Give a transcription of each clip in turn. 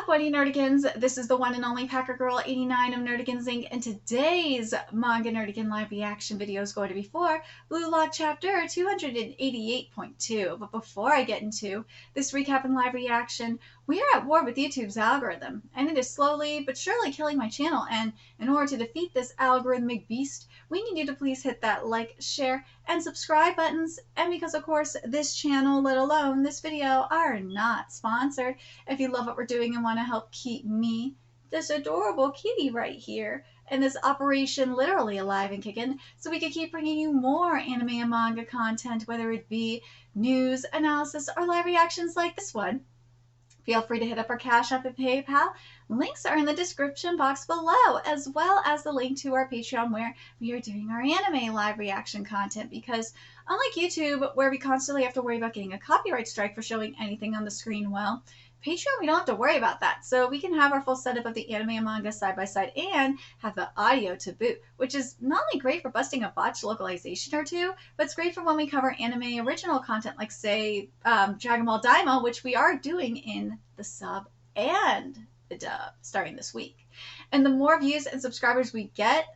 up, Wendy Nerdigans? This is the one and only Packer Girl 89 of Nerdigans Inc. And today's Manga Nerdigan live reaction video is going to be for Blue Lock Chapter 288.2. But before I get into this recap and live reaction, we are at war with YouTube's algorithm, and it is slowly but surely killing my channel. And in order to defeat this algorithmic beast, we need you to please hit that like, share, and subscribe buttons. And because, of course, this channel, let alone this video, are not sponsored, if you love what we're doing and want to help keep me, this adorable kitty right here, and this operation literally alive and kicking, so we can keep bringing you more anime and manga content, whether it be news, analysis, or live reactions like this one, feel free to hit up our Cash App and PayPal. Links are in the description box below, as well as the link to our Patreon where we are doing our anime live reaction content, because unlike YouTube, where we constantly have to worry about getting a copyright strike for showing anything on the screen, well, Patreon, we don't have to worry about that. So we can have our full setup of the anime and manga side by side and have the audio to boot, which is not only great for busting a botched localization or two, but it's great for when we cover anime original content like, say, Dragon Ball Daima, which we are doing in the sub and the dub starting this week. And the more views and subscribers we get,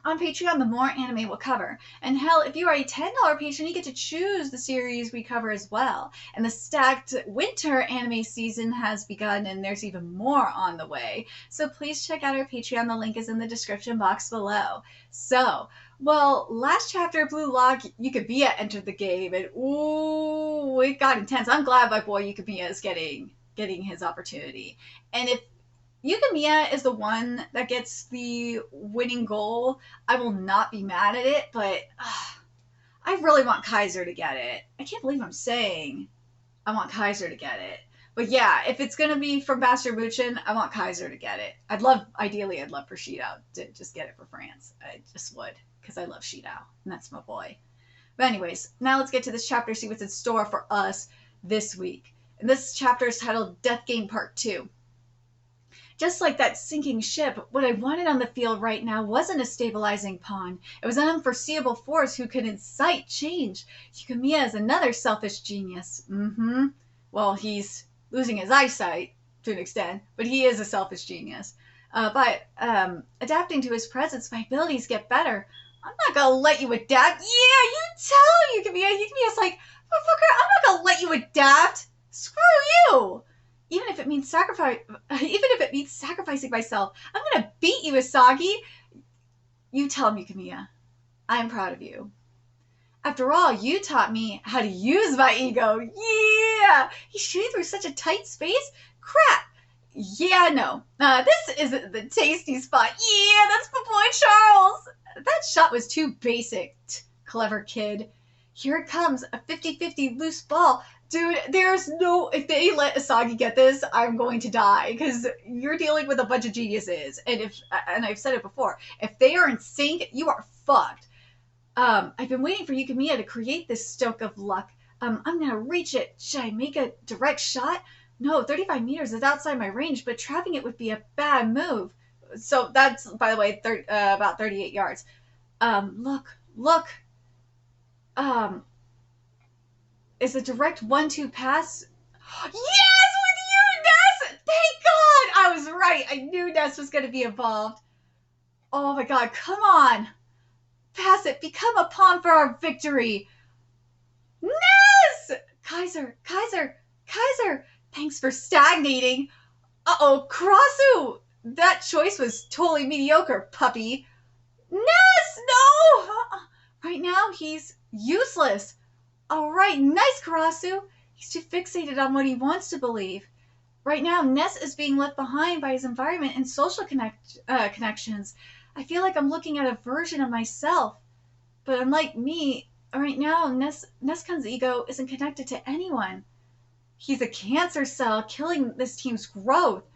on Patreon, the more anime we'll cover. And hell, if you are a $10 patron, you get to choose the series we cover as well. And the stacked winter anime season has begun, and there's even more on the way. So please check out our Patreon. The link is in the description box below. So, well, last chapter, Blue Lock, Yukimiya entered the game, and ooh, it got intense. I'm glad my boy Yukimiya is getting his opportunity. And if Yukimiya is the one that gets the winning goal, I will not be mad at it, but I really want Kaiser to get it. I can't believe I'm saying I want Kaiser to get it. But yeah, if it's going to be from Bastard Muchin, I want Kaiser to get it. Ideally, I'd love for Shidao to just get it for France. I just would, because I love Shidao, and that's my boy. But anyways, now let's get to this chapter, see what's in store for us this week. And this chapter is titled Death Game Part 2. Just like that sinking ship, what I wanted on the field right now wasn't a stabilizing pawn. It was an unforeseeable force who could incite change. Yukimiya is another selfish genius. Well, he's losing his eyesight to an extent, but he is a selfish genius. By adapting to his presence, my abilities get better. I'm not gonna let you adapt. Yeah, you tell Yukimiya. Yukimiya's like, motherfucker, I'm not gonna let you adapt. Screw you. Even if it means sacrificing myself, I'm gonna beat you, Asagi. You tell me, Yukimiya. I'm proud of you. After all, you taught me how to use my ego. Yeah! He's shooting through such a tight space? Crap! Yeah, no. This isn't the tasty spot. Yeah, that's my boy Charles. That shot was too basic, clever kid. Here it comes, a 50-50 loose ball. Dude, there's no... If they let Asagi get this, I'm going to die. Because you're dealing with a bunch of geniuses. And I've said it before, if they are in sync, you are fucked. I've been waiting for Yukimiya to create this stoke of luck. I'm going to reach it. Should I make a direct shot? No, 35 meters is outside my range, but trapping it would be a bad move. So that's, by the way, about 38 yards. Look. Is a direct 1-2 pass? Yes, with you, Ness! Thank God! I was right. I knew Ness was going to be involved. Oh my God, come on. Pass it. Become a pawn for our victory. Ness! Kaiser. Thanks for stagnating. Uh-oh, Karasu! That choice was totally mediocre, puppy. Ness, no! Right now, he's useless. All right, nice, Karasu. He's too fixated on what he wants to believe. Right now, Ness is being left behind by his environment and social connections. I feel like I'm looking at a version of myself. But unlike me, right now, Neskun's ego isn't connected to anyone. He's a cancer cell killing this team's growth.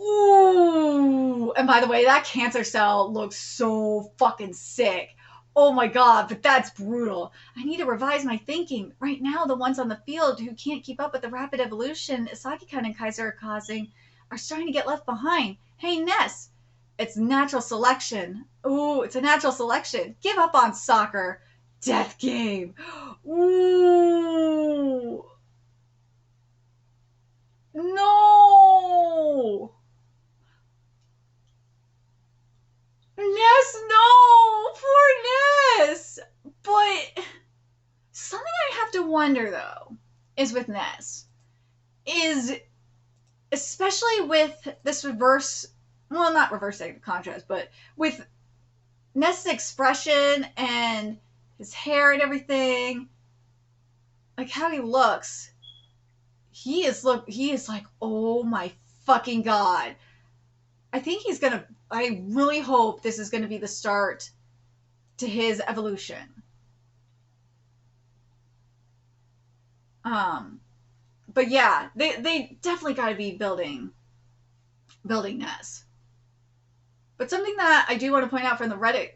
Ooh! And by the way, that cancer cell looks so fucking sick. Oh my God, but that's brutal. I need to revise my thinking. Right now, the ones on the field who can't keep up with the rapid evolution Asagi-kun and Kaiser are causing are starting to get left behind. Hey, Ness, it's natural selection. Ooh, it's a natural selection. Give up on soccer. Death game. Ooh. No. wonder though is with Ness is especially with this reverse, well, not reverse contrast, but with Ness's expression and his hair and everything, like how he looks, he is like, oh my fucking god. I think I really hope this is gonna be the start to his evolution. But yeah, they definitely gotta be building Ness. But something that I do want to point out from the Reddit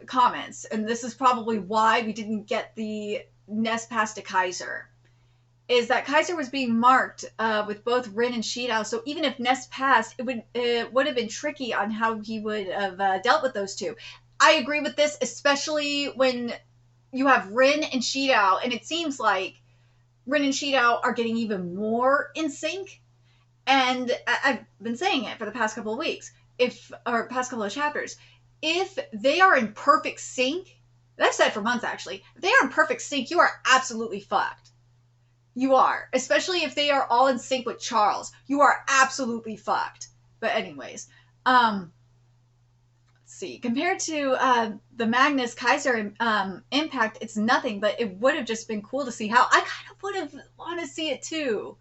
comments, and this is probably why we didn't get the Ness pass to Kaiser, is that Kaiser was being marked with both Rin and Shidao, so even if Ness passed, it would have been tricky on how he would have dealt with those two. I agree with this, especially when you have Rin and Shidao, and it seems like Rin and Shidao are getting even more in sync. And I've been saying it for the past couple of weeks, or past couple of chapters. If they are in perfect sync, and I've said for months actually, if they are in perfect sync, you are absolutely fucked. You are. Especially if they are all in sync with Charles. You are absolutely fucked. But anyways, let's see. Compared to the Magnus Kaiser impact, it's nothing, but it would have just been cool to see how. I kind of would have wanted to see it too.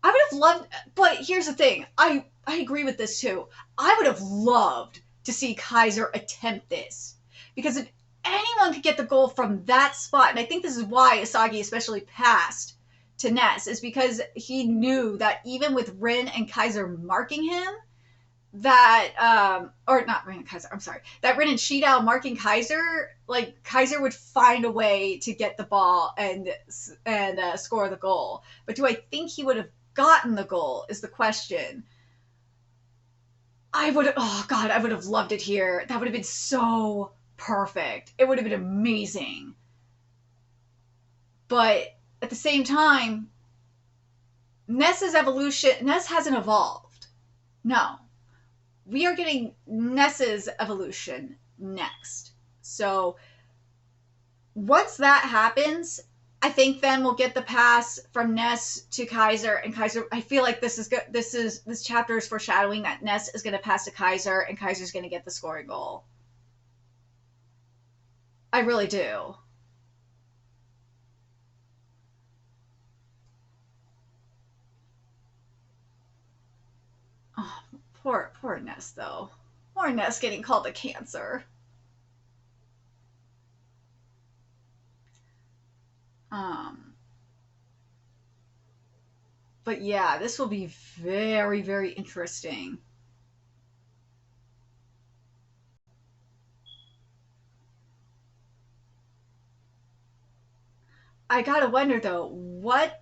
I would have loved, but here's the thing. I agree with this too. I would have loved to see Kaiser attempt this. Because if anyone could get the goal from that spot, and I think this is why Asagi especially passed to Ness, is because he knew that even with Rin and Kaiser marking him, that, or not Rin and Kaiser, I'm sorry, that Rin and Shidao marking Kaiser, like, Kaiser would find a way to get the ball and score the goal. But do I think he would have gotten the goal is the question. I would have loved it here. That would have been so perfect. It would have been amazing. But at the same time, Ness hasn't evolved. No. We are getting Ness's evolution next. So once that happens, I think then we'll get the pass from Ness to Kaiser, and Kaiser. I feel like this chapter is foreshadowing that Ness is going to pass to Kaiser, and Kaiser's going to get the scoring goal. I really do. Oh, poor Ness though. Poor Ness getting called a cancer. But yeah, this will be very, very interesting. I gotta wonder though, what.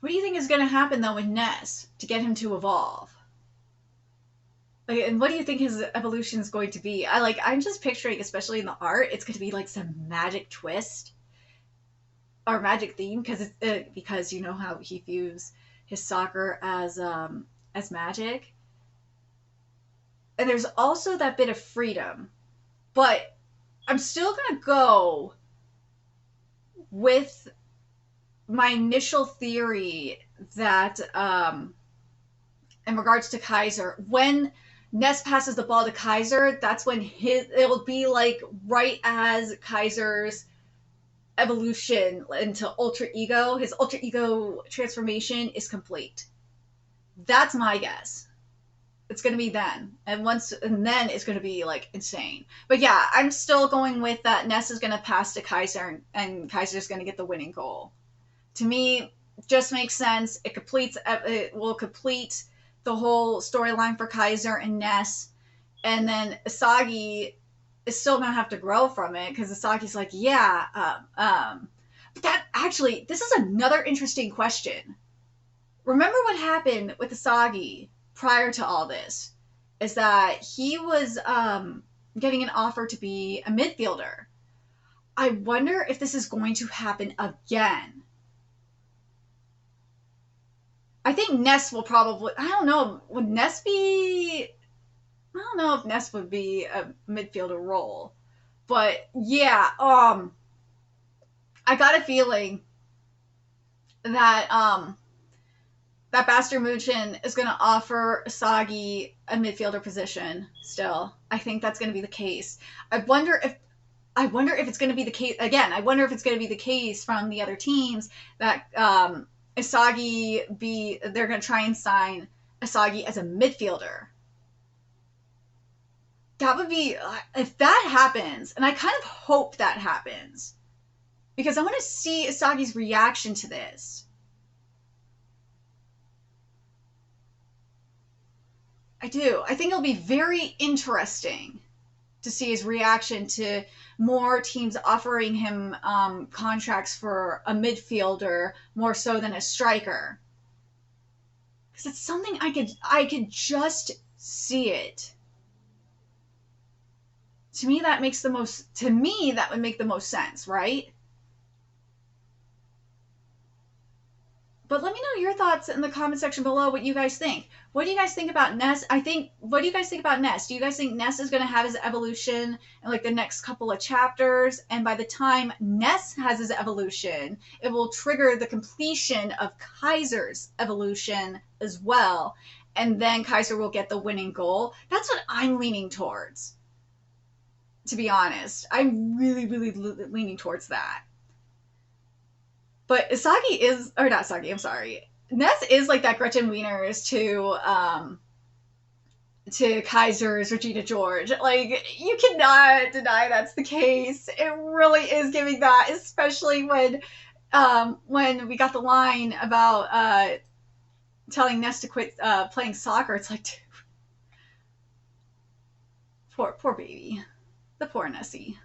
What do you think is gonna happen though with Ness to get him to evolve? Like, and what do you think his evolution is going to be? I'm just picturing, especially in the art, it's going to be like some magic twist or magic theme because you know how he views his soccer as magic. And there's also that bit of freedom, but I'm still gonna go with my initial theory that in regards to Kaiser, when Ness passes the ball to Kaiser, that's when it'll be like right as Kaiser's evolution into alter ego, his alter ego transformation is complete. That's my guess. It's gonna be then, and then it's gonna be like insane. But yeah, I'm still going with that. Ness is gonna pass to Kaiser, and Kaiser's gonna get the winning goal. To me, just makes sense. It will complete the whole storyline for Kaiser and Ness, and then Asagi is still gonna have to grow from it because Asagi's like, yeah, but that actually, this is another interesting question. Remember what happened with Asagi prior to all this? Is that he was getting an offer to be a midfielder. I wonder if this is going to happen again. I think Ness will probably. I don't know. Would Ness be? I don't know if Ness would be a midfielder role, but yeah. I got a feeling that that Bastard Muchin is going to offer Asagi a midfielder position. Still, I think that's going to be the case. I wonder if it's going to be the case again. I wonder if it's going to be the case from the other teams that they're going to try and sign Asagi as a midfielder. That would be, if that happens, and I kind of hope that happens, because I want to see Asagi's reaction to this. I do. I think it'll be very interesting to see his reaction to more teams offering him contracts for a midfielder more so than a striker. Because it's something I could just see it. To me, that would make the most sense, right? But let me know your thoughts in the comment section below what you guys think. What do you guys think about Ness? What do you guys think about Ness? Do you guys think Ness is going to have his evolution in like the next couple of chapters? And by the time Ness has his evolution, it will trigger the completion of Kaiser's evolution as well. And then Kaiser will get the winning goal. That's what I'm leaning towards, to be honest. I'm really, really leaning towards that. But Asagi is, or not Asagi, I'm sorry. Ness is like that Gretchen Wieners to Kaiser's Regina George. Like, you cannot deny that's the case. It really is giving that, especially when we got the line about telling Ness to quit playing soccer. It's like, dude, poor baby. The poor Nessie.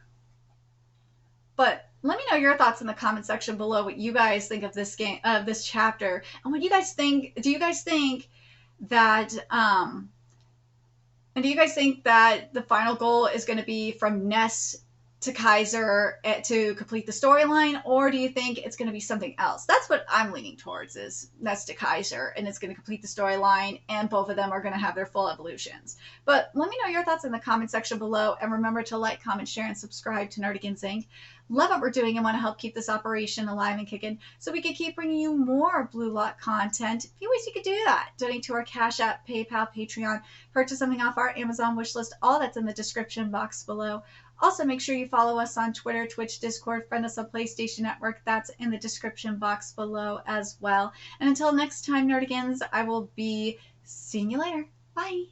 But let me know your thoughts in the comment section below. What you guys think of this game, of this chapter, and what you guys think. Do you guys think that? And do you guys think that the final goal is going to be from Ness to Kaiser to complete the storyline, or do you think it's going to be something else? That's what I'm leaning towards, is Ness to Kaiser, and it's going to complete the storyline, and both of them are going to have their full evolutions. But let me know your thoughts in the comment section below, and remember to like, comment, share, and subscribe to Nerdigans Inc. Love what we're doing and want to help keep this operation alive and kicking so we can keep bringing you more Blue Lock content. A few ways you could do that: donate to our Cash App, PayPal, Patreon, purchase something off our Amazon wishlist. All that's in the description box below. Also, make sure you follow us on Twitter, Twitch, Discord, friend us on PlayStation Network. That's in the description box below as well. And until next time, Nerdigans, I will be seeing you later. Bye.